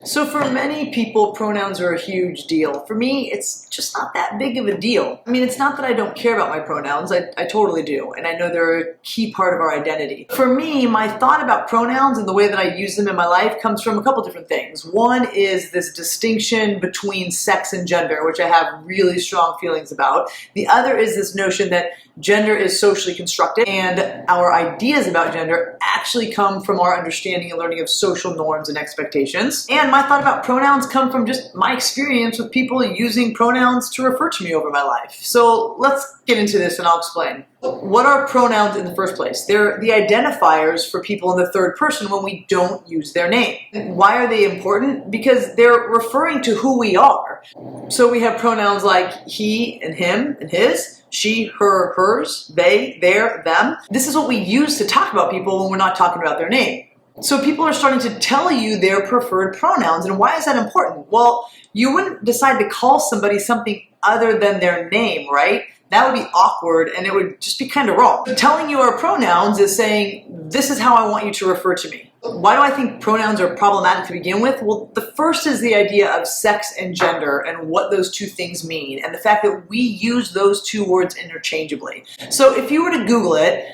So for many people, pronouns are a huge deal. For me, it's just not that big of a deal. I mean, it's not that I don't care about my pronouns. I totally do. And I know they're a key part of our identity. For me, my thought about pronouns and the way that I use them in my life comes from a couple different things. One is this distinction between sex and gender, which I have really strong feelings about. The other is this notion that gender is socially constructed, and our ideas about gender actually come from our understanding and learning of social norms and expectations. And my thought about pronouns come from just my experience with people using pronouns to refer to me over my life. So let's get into this and I'll explain. What are pronouns in the first place? They're the identifiers for people in the third person when we don't use their name. Why are they important? Because they're referring to who we are. So we have pronouns like he and him and his, she, her, hers, they, their, them. This is what we use to talk about people when we're not talking about their name. So people are starting to tell you their preferred pronouns. And why is that important? Well, you wouldn't decide to call somebody something other than their name, right? That would be awkward and it would just be kind of wrong. Telling you our pronouns is saying, this is how I want you to refer to me. Why do I think pronouns are problematic to begin with? Well, the first is the idea of sex and gender and what those two things mean, and the fact that we use those two words interchangeably. So if you were to Google it,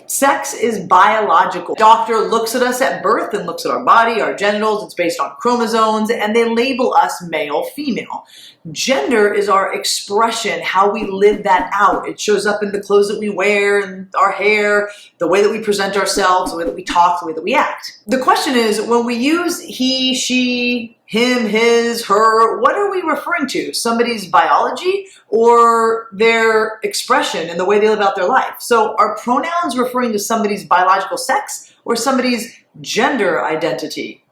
sex is biological. Doctor looks at us at birth and looks at our body, our genitals. It's based on chromosomes, and they label us male, female. Gender is our expression, how we live that out. It shows up in the clothes that we wear and our hair, the way that we present ourselves, the way that we talk, the way that we act. The question is, when we use he, she, him, his, her, what are we referring to? Somebody's biology or their expression and the way they live out their life? So are pronouns referring to somebody's biological sex or somebody's gender identity?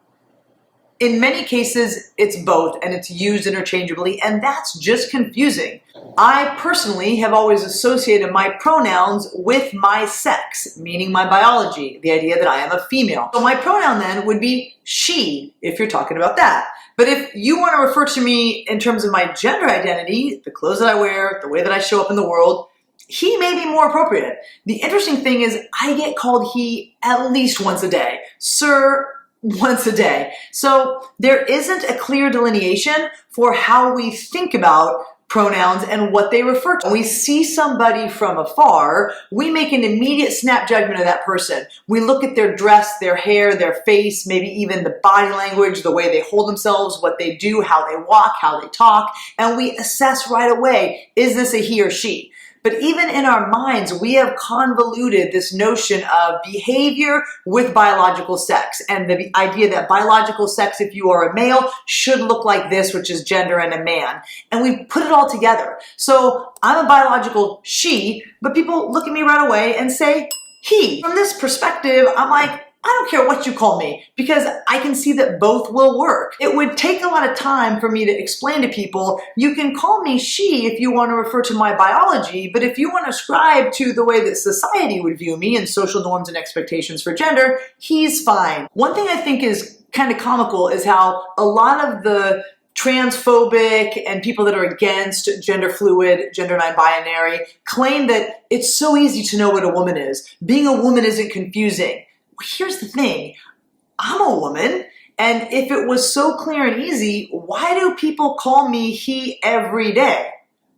In many cases, it's both and it's used interchangeably, and that's just confusing. I personally have always associated my pronouns with my sex, meaning my biology, the idea that I am a female. So my pronoun then would be she, if you're talking about that. But if you want to refer to me in terms of my gender identity, the clothes that I wear, the way that I show up in the world, he may be more appropriate. The interesting thing is I get called he at least once a day. Sir, once a day. So there isn't a clear delineation for how we think about pronouns and what they refer to. When we see somebody from afar, we make an immediate snap judgment of that person. We look at their dress, their hair, their face, maybe even the body language, the way they hold themselves, what they do, how they walk, how they talk, and we assess right away, is this a he or she? But even in our minds, we have convoluted this notion of behavior with biological sex and the idea that biological sex, if you are a male, should look like this, which is gender and a man. And we put it all together. So I'm a biological she, but people look at me right away and say he. From this perspective, I'm like, I don't care what you call me because I can see that both will work. It would take a lot of time for me to explain to people, you can call me she if you want to refer to my biology, but if you want to ascribe to the way that society would view me and social norms and expectations for gender, he's fine. One thing I think is kind of comical is how a lot of the transphobic and people that are against gender fluid, gender non-binary, claim that it's so easy to know what a woman is. Being a woman isn't confusing. Here's the thing, I'm a woman, and if it was so clear and easy, why do people call me he every day?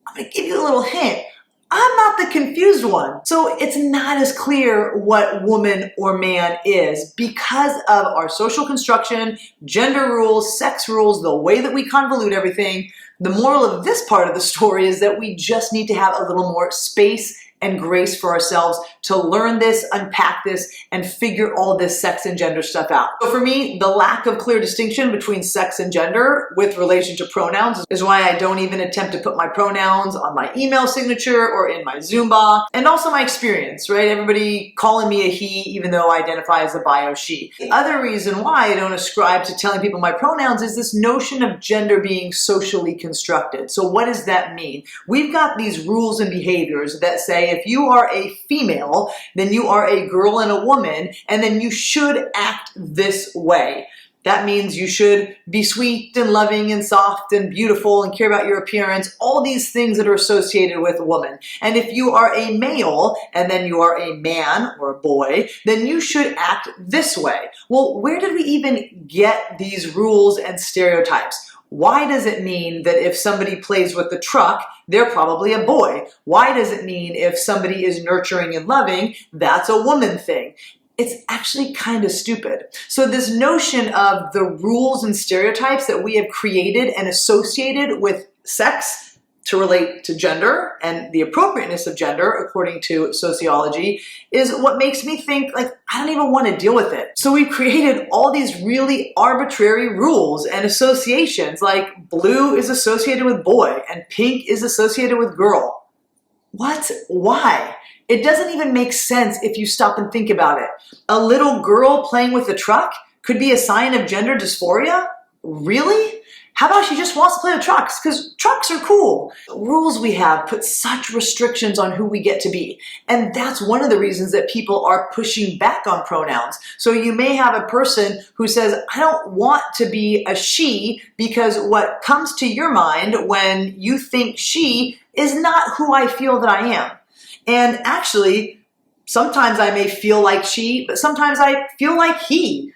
I'm gonna give you a little hint. I'm not the confused one. So it's not as clear what woman or man is because of our social construction, gender rules, sex rules, the way that we convolute everything. The moral of this part of the story is that we just need to have a little more space and grace for ourselves to learn this, unpack this, and figure all this sex and gender stuff out. So for me, the lack of clear distinction between sex and gender with relation to pronouns is why I don't even attempt to put my pronouns on my email signature or in my Zoom box. And also my experience, right? Everybody calling me a he, even though I identify as a bio she. The other reason why I don't ascribe to telling people my pronouns is this notion of gender being socially constructed. So what does that mean? We've got these rules and behaviors that say if you are a female, then you are a girl and a woman, and then you should act this way. That means you should be sweet and loving and soft and beautiful and care about your appearance, all these things that are associated with a woman. And if you are a male and then you are a man or a boy, then you should act this way. Well, where did we even get these rules and stereotypes? Why does it mean that if somebody plays with the truck, they're probably a boy? Why does it mean if somebody is nurturing and loving, that's a woman thing? It's actually kind of stupid. So this notion of the rules and stereotypes that we have created and associated with sex to relate to gender and the appropriateness of gender, according to sociology, is what makes me think, like, I don't even want to deal with it. So we've created all these really arbitrary rules and associations, like blue is associated with boy and pink is associated with girl. What? Why? It doesn't even make sense if you stop and think about it. A little girl playing with a truck could be a sign of gender dysphoria? Really? How about she just wants to play with trucks? Because trucks are cool. The rules we have put such restrictions on who we get to be. And that's one of the reasons that people are pushing back on pronouns. So you may have a person who says, I don't want to be a she, because what comes to your mind when you think she is not who I feel that I am. And actually, sometimes I may feel like she, but sometimes I feel like he.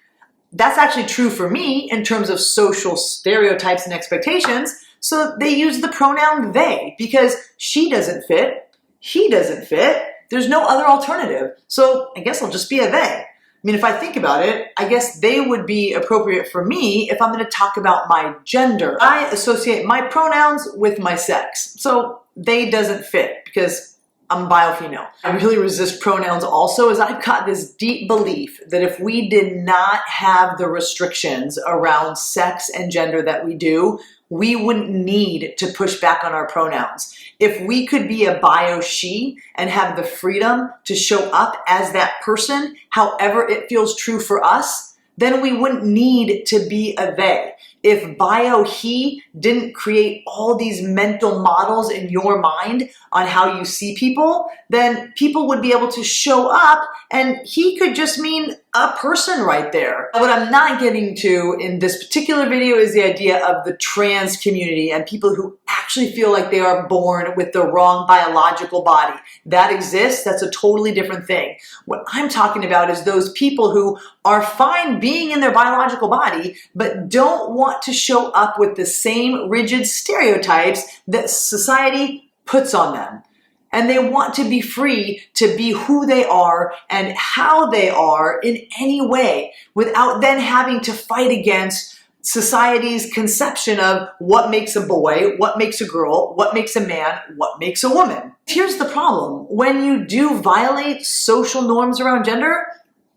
That's actually true for me in terms of social stereotypes and expectations. So they use the pronoun they, because she doesn't fit, he doesn't fit, there's no other alternative. So I guess I'll just be a they. I mean, if I think about it, I guess they would be appropriate for me if I'm going to talk about my gender. I associate my pronouns with my sex. So they doesn't fit because I'm bio-female. I really resist pronouns also, as I've got this deep belief that if we did not have the restrictions around sex and gender that we do, we wouldn't need to push back on our pronouns. If we could be a bio-she and have the freedom to show up as that person, however it feels true for us, then we wouldn't need to be a they. If bio-he didn't create all these mental models in your mind on how you see people, then people would be able to show up and he could just mean a person right there. What I'm not getting to in this particular video is the idea of the trans community and people who actually feel like they are born with the wrong biological body. That exists. That's a totally different thing. What I'm talking about is those people who are fine being in their biological body, but don't want to show up with the same rigid stereotypes that society puts on them. And they want to be free to be who they are and how they are in any way without then having to fight against society's conception of what makes a boy, what makes a girl, what makes a man, what makes a woman. Here's the problem. When you do violate social norms around gender,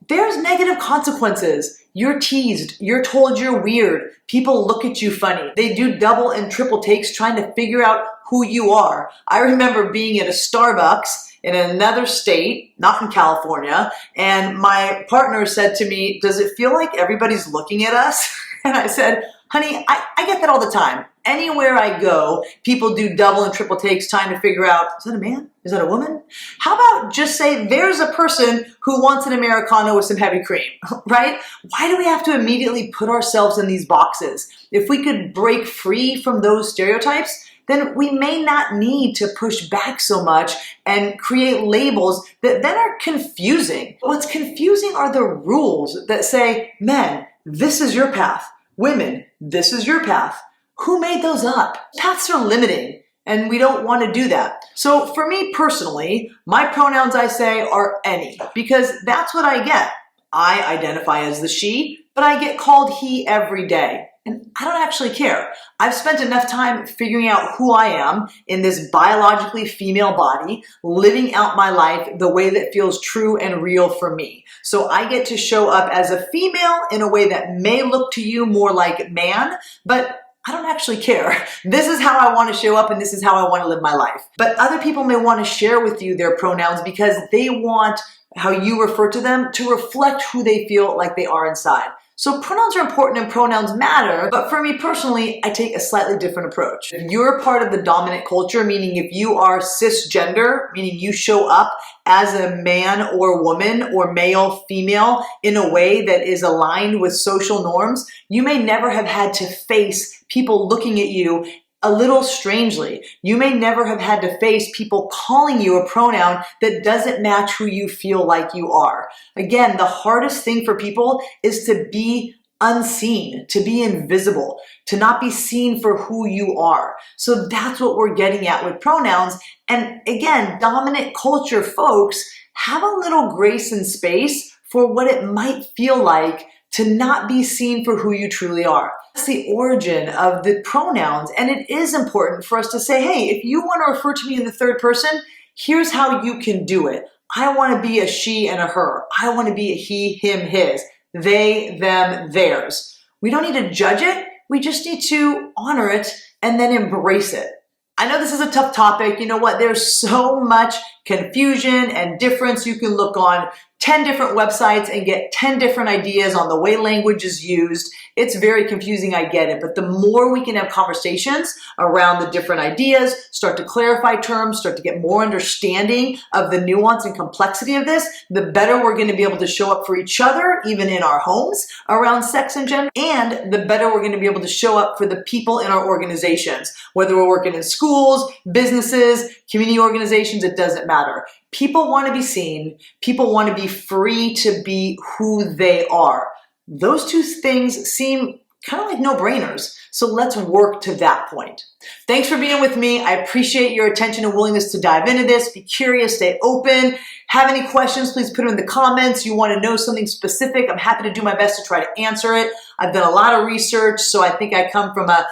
there's negative consequences. You're teased. You're told you're weird. People look at you funny. They do double and triple takes trying to figure out who you are. I remember being at a Starbucks in another state, not in California, and my partner said to me, does it feel like everybody's looking at us? And I said, honey, I get that all the time. Anywhere I go, people do double and triple takes trying to figure out, is that a man? Is that a woman? How about just say there's a person who wants an Americano with some heavy cream, right? Why do we have to immediately put ourselves in these boxes? If we could break free from those stereotypes, then we may not need to push back so much and create labels that then are confusing. What's confusing are the rules that say, men, this is your path. Women, this is your path. Who made those up? Paths are limiting, and we don't want to do that. So for me personally, my pronouns I say are any, because that's what I get. I identify as the she, but I get called he every day. And I don't actually care. I've spent enough time figuring out who I am in this biologically female body, living out my life the way that feels true and real for me. So I get to show up as a female in a way that may look to you more like man, but I don't actually care. This is how I want to show up and this is how I want to live my life. But other people may want to share with you their pronouns because they want how you refer to them to reflect who they feel like they are inside. So pronouns are important and pronouns matter, but for me personally, I take a slightly different approach. If you're part of the dominant culture, meaning if you are cisgender, meaning you show up as a man or woman or male, female in a way that is aligned with social norms, you may never have had to face people looking at you a little strangely. You may never have had to face people calling you a pronoun that doesn't match who you feel like you are. Again, the hardest thing for people is to be unseen, to be invisible, to not be seen for who you are. So that's what we're getting at with pronouns. And again, dominant culture folks have a little grace and space for what it might feel like to not be seen for who you truly are. That's the origin of the pronouns. And it is important for us to say, hey, if you want to refer to me in the third person, here's how you can do it. I want to be a she and a her. I want to be a he, him, his, they, them, theirs. We don't need to judge it. We just need to honor it and then embrace it. I know this is a tough topic. You know what? There's so much confusion and difference. You can look on 10 different websites and get 10 different ideas on the way language is used. It's very confusing, I get it. But the more we can have conversations around the different ideas, start to clarify terms, start to get more understanding of the nuance and complexity of this, the better we're going to be able to show up for each other, even in our homes around sex and gender, and the better we're going to be able to show up for the people in our organizations, whether we're working in schools, businesses, community organizations, it doesn't matter. People want to be seen. People want to be free to be who they are. Those two things seem kind of like no-brainers. So let's work to that point. Thanks for being with me. I appreciate your attention and willingness to dive into this. Be curious, stay open. Have any questions, please put them in the comments. You want to know something specific, I'm happy to do my best to try to answer it. I've done a lot of research, so I think I come from a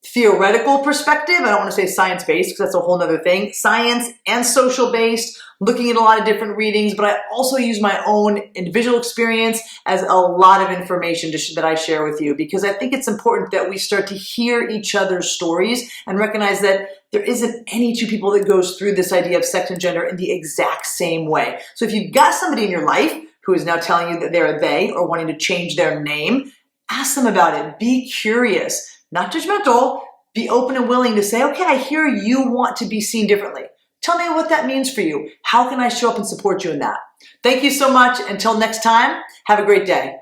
theoretical perspective. I don't want to say science-based because that's a whole nother thing. Science and social-based, looking at a lot of different readings, but I also use my own individual experience as a lot of information that I share with you because I think it's important that we start to hear each other's stories and recognize that there isn't any two people that goes through this idea of sex and gender in the exact same way. So if you've got somebody in your life who is now telling you that they're a they or wanting to change their name, ask them about it. Be curious. Not judgmental, be open and willing to say, okay, I hear you want to be seen differently. Tell me what that means for you. How can I show up and support you in that? Thank you so much. Until next time, have a great day.